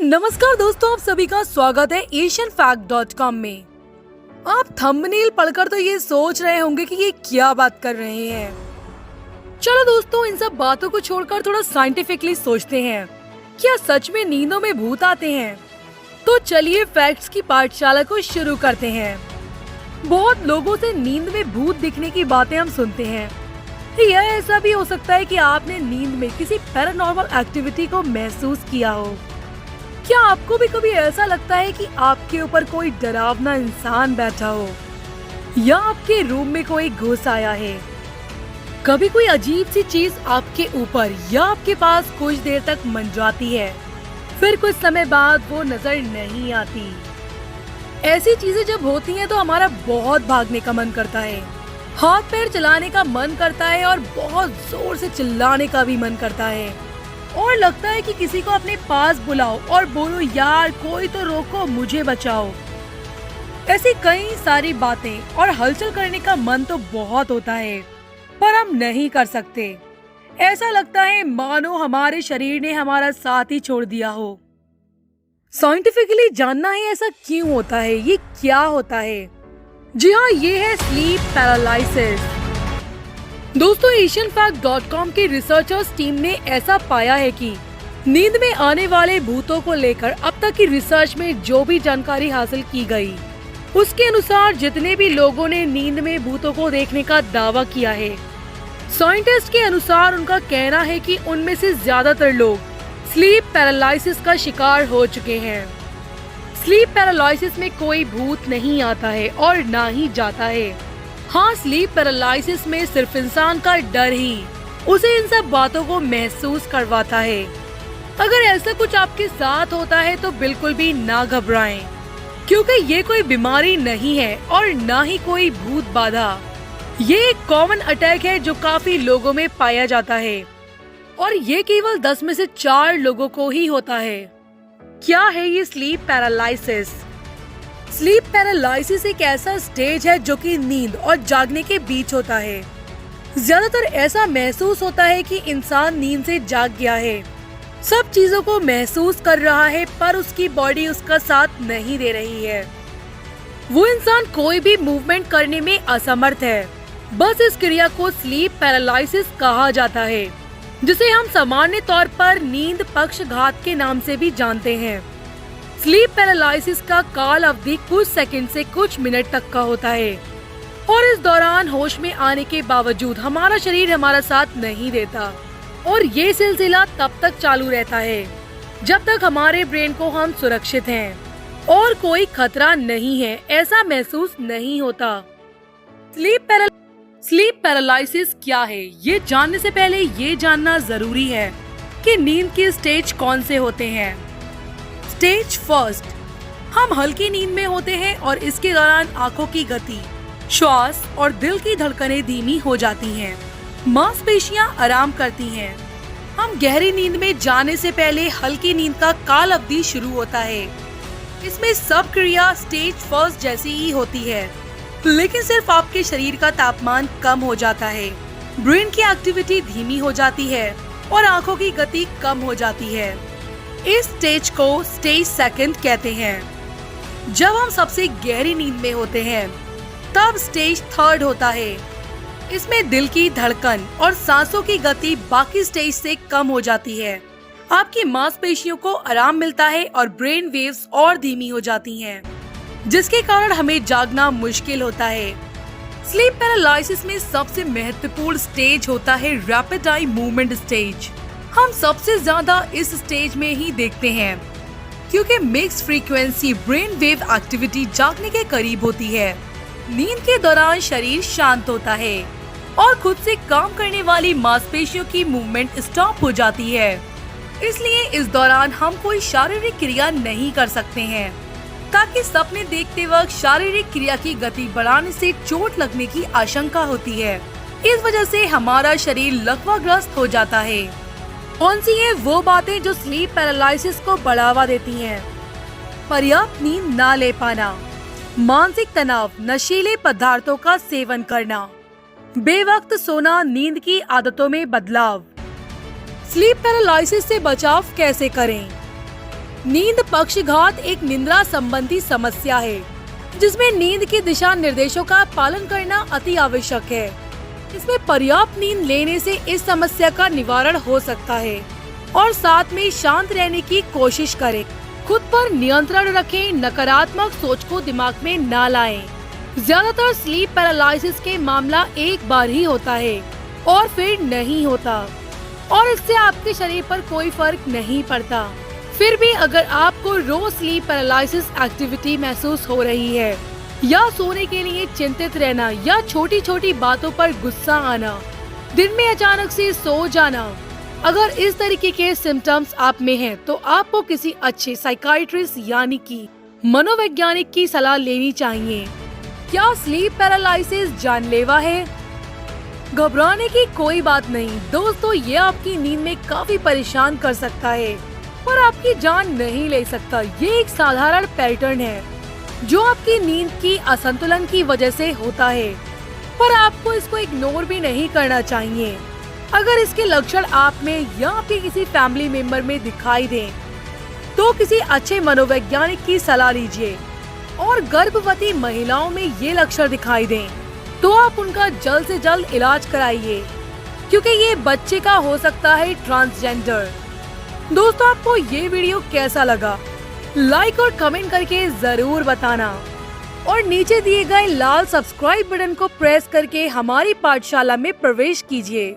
नमस्कार दोस्तों, आप सभी का स्वागत है asianfact.com में। आप थंबनेल पढ़कर तो ये सोच रहे होंगे कि ये क्या बात कर रहे हैं। चलो दोस्तों, इन सब बातों को छोड़कर थोड़ा साइंटिफिकली सोचते हैं। क्या सच में नींदों में भूत आते हैं? तो चलिए फैक्ट्स की पाठशाला को शुरू करते हैं। बहुत लोगों से नींद में भूत दिखने की बातें हम सुनते हैं। यह ऐसा भी हो सकता है कि आपने नींद में किसी पैरानॉर्मल एक्टिविटी को महसूस किया हो। क्या आपको भी कभी ऐसा लगता है कि आपके ऊपर कोई डरावना इंसान बैठा हो या आपके रूम में कोई घुस आया है? कभी कोई अजीब सी चीज आपके ऊपर या आपके पास कुछ देर तक मंडराती है, फिर कुछ समय बाद वो नजर नहीं आती। ऐसी चीजें जब होती हैं तो हमारा बहुत भागने का मन करता है, हाथ पैर चलाने का मन करता है और बहुत जोर से चिल्लाने का भी मन करता है, और लगता है कि किसी को अपने पास बुलाओ और बोलो, यार कोई तो रोको, मुझे बचाओ। ऐसी कई सारी बातें और हलचल करने का मन तो बहुत होता है, पर हम नहीं कर सकते। ऐसा लगता है मानो हमारे शरीर ने हमारा साथ ही छोड़ दिया हो। साइंटिफिकली जानना है ऐसा क्यों होता है, ये क्या होता है। जी हाँ, ये है स्लीप पैरालिसिस। दोस्तों, asianfact.com की रिसर्चर्स टीम ने ऐसा पाया है कि नींद में आने वाले भूतों को लेकर अब तक की रिसर्च में जो भी जानकारी हासिल की गई, उसके अनुसार जितने भी लोगों ने नींद में भूतों को देखने का दावा किया है, साइंटिस्ट के अनुसार उनका कहना है कि उनमें से ज्यादातर लोग स्लीप पैरालिसिस का शिकार हो चुके हैं। स्लीप पैरालिसिस में कोई भूत नहीं आता है और ना ही जाता है। हाँ, स्लीप पैरालिसिस में सिर्फ इंसान का डर ही उसे इन सब बातों को महसूस करवाता है। अगर ऐसा कुछ आपके साथ होता है तो बिल्कुल भी ना घबराएं, क्योंकि ये कोई बीमारी नहीं है और ना ही कोई भूत बाधा। ये एक कॉमन अटैक है जो काफी लोगों में पाया जाता है, और ये केवल 10 में से 4 लोगों को ही होता है। क्या है ये स्लीप पैरालिसिस? स्लीप पैरालिसिस एक ऐसा स्टेज है जो कि नींद और जागने के बीच होता है। ज्यादातर ऐसा महसूस होता है कि इंसान नींद से जाग गया है, सब चीजों को महसूस कर रहा है, पर उसकी बॉडी उसका साथ नहीं दे रही है। वो इंसान कोई भी मूवमेंट करने में असमर्थ है। बस इस क्रिया को स्लीप पैरालिसिस कहा जाता है, जिसे हम सामान्य तौर पर नींद पक्षघात के नाम से भी जानते हैं। स्लीप पैरालिसिस का काल अवधि कुछ सेकंड से कुछ मिनट तक का होता है, और इस दौरान होश में आने के बावजूद हमारा शरीर हमारा साथ नहीं देता, और ये सिलसिला तब तक चालू रहता है जब तक हमारे ब्रेन को हम सुरक्षित हैं और कोई खतरा नहीं है ऐसा महसूस नहीं होता। स्लीप पैरालिसिस क्या है, ये जानने से पहले ये जानना जरूरी है कि नींद के स्टेज कौन से होते हैं। स्टेज फर्स्ट, हम हल्की नींद में होते हैं और इसके दौरान आंखों की गति, श्वास और दिल की धड़कनें धीमी हो जाती हैं, मांसपेशियां आराम करती हैं। हम गहरी नींद में जाने से पहले हल्की नींद का काल अवधि शुरू होता है। इसमें सब क्रिया स्टेज फर्स्ट जैसी ही होती है, लेकिन सिर्फ आपके शरीर का तापमान कम हो जाता है, ब्रेन की एक्टिविटी धीमी हो जाती है और आंखों की गति कम हो जाती है। इस स्टेज को स्टेज सेकंड कहते हैं। जब हम सबसे गहरी नींद में होते हैं तब स्टेज थर्ड होता है। इसमें दिल की धड़कन और सांसों की गति बाकी स्टेज से कम हो जाती है, आपकी मांसपेशियों को आराम मिलता है और ब्रेन वेव्स और धीमी हो जाती हैं, जिसके कारण हमें जागना मुश्किल होता है। स्लीप पैरालिसिस में सबसे महत्वपूर्ण स्टेज होता है रैपिड आई मूवमेंट स्टेज। हम सबसे ज्यादा इस स्टेज में ही देखते हैं, क्योंकि mixed frequency brain wave activity जागने के करीब होती है। नींद के दौरान शरीर शांत होता है और खुद से काम करने वाली मांसपेशियों की मूवमेंट स्टॉप हो जाती है, इसलिए इस दौरान हम कोई शारीरिक क्रिया नहीं कर सकते हैं, ताकि सपने देखते वक्त शारीरिक क्रिया की गति बढ़ाने से चोट लगने की आशंका होती है। इस वजह से हमारा शरीर लकवाग्रस्त हो जाता है। कौन सी है वो बातें जो स्लीप पैरालिसिस को बढ़ावा देती हैं? पर्याप्त नींद ना ले पाना, मानसिक तनाव, नशीले पदार्थों का सेवन करना, बेवक्त सोना, नींद की आदतों में बदलाव। स्लीप पैरालिसिस से बचाव कैसे करें? नींद पक्षघात एक निद्रा संबंधी समस्या है, जिसमें नींद के दिशा निर्देशों का पालन करना अति आवश्यक है। इसमें पर्याप्त नींद लेने से इस समस्या का निवारण हो सकता है और साथ में शांत रहने की कोशिश करें। खुद पर नियंत्रण रखें, नकारात्मक सोच को दिमाग में ना लाएं। ज्यादातर स्लीप पैरालिसिस के मामला एक बार ही होता है और फिर नहीं होता और इससे आपके शरीर पर कोई फर्क नहीं पड़ता। फिर भी अगर आपको रोज स्लीप पैरालिसिस एक्टिविटी महसूस हो रही है या सोने के लिए चिंतित रहना या छोटी छोटी बातों पर गुस्सा आना, दिन में अचानक से सो जाना, अगर इस तरीके के सिम्टम्स आप में हैं, तो आपको किसी अच्छे साइकाइट्रिस्ट यानी कि मनोवैज्ञानिक की सलाह लेनी चाहिए। क्या स्लीप पैरालिसिस जानलेवा है? घबराने की कोई बात नहीं दोस्तों, ये आपकी नींद में काफी परेशान कर सकता है पर आपकी जान नहीं ले सकता। ये एक साधारण पैटर्न है जो आपकी नींद की असंतुलन की वजह से होता है, पर आपको इसको इग्नोर भी नहीं करना चाहिए। अगर इसके लक्षण आप में या आपके किसी फैमिली मेंबर में दिखाई दें, तो किसी अच्छे मनोवैज्ञानिक की सलाह लीजिए। और गर्भवती महिलाओं में ये लक्षण दिखाई दें, तो आप उनका जल्द से जल्द इलाज कराइए, क्योंकि ये बच्चे का हो सकता है ट्रांसजेंडर। दोस्तों, आपको ये वीडियो कैसा लगा? लाइक और कमेंट करके जरूर बताना और नीचे दिए गए लाल सब्सक्राइब बटन को प्रेस करके हमारी पाठशाला में प्रवेश कीजिए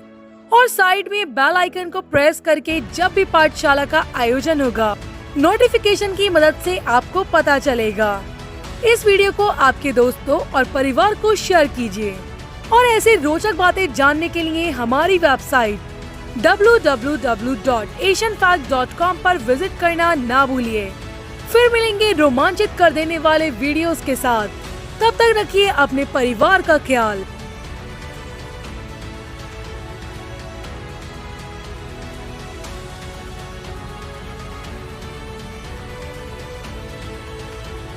और साइड में बेल आइकन को प्रेस करके जब भी पाठशाला का आयोजन होगा, नोटिफिकेशन की मदद से आपको पता चलेगा। इस वीडियो को आपके दोस्तों और परिवार को शेयर कीजिए और ऐसे रोचक बातें जानने के लिए हमारी वेबसाइट www.asianfact.com पर विजिट करना ना भूलिए। फिर मिलेंगे रोमांचित कर देने वाले वीडियोस के साथ। तब तक रखिए अपने परिवार का ख्याल।